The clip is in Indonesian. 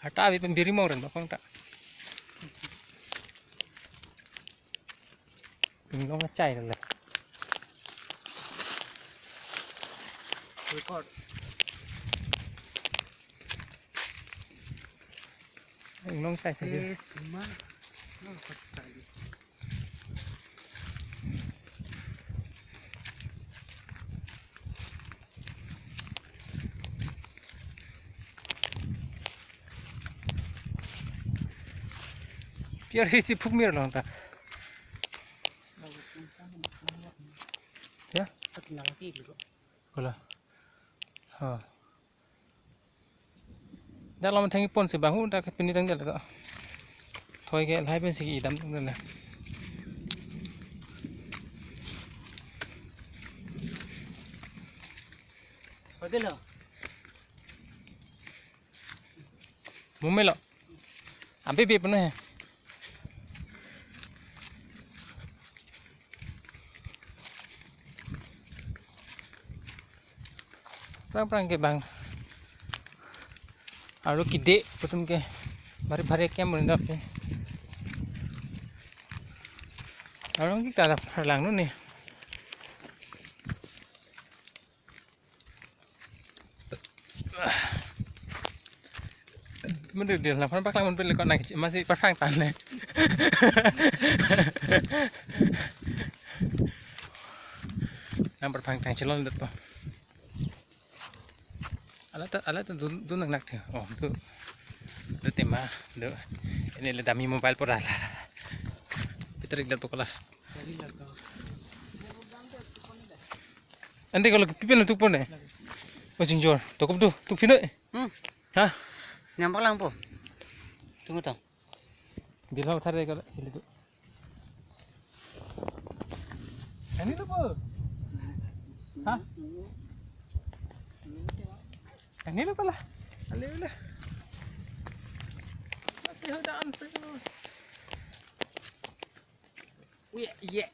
hata abi pembiri mau ren bakong tak long ngecai lah record long cai saja semua sekali biar isi pukmir long tak ya tinggal lagi gitu bola ha dah lama tangi pon sebangun tak kepini tang dah tak thoi ke lai pen sigi idam tung dah Padahal mumelo ampe pe penuh ya perang ke bang alu kide putum ke bare ke merendap ke alu kita lang nu nihมันเดือดแล้วพันปักลังมันเป็นเลยก่อนไหนมาสิปักทางตันเลยน้ำปักทางทางชะลอนเด็ดป่ะอะไรตัวดูหนักๆเถอะอ๋อดูเต็มมาดูini le dami mobile por ala Peter ikat pokoklah nanti kalau pipen untuk pon oh jinjor tokop tuh pino hah nyampak lampu tunggu tau di laut sana kalau itu ini tuh po hah ini lo pala alhamdulillah masih udah antre iya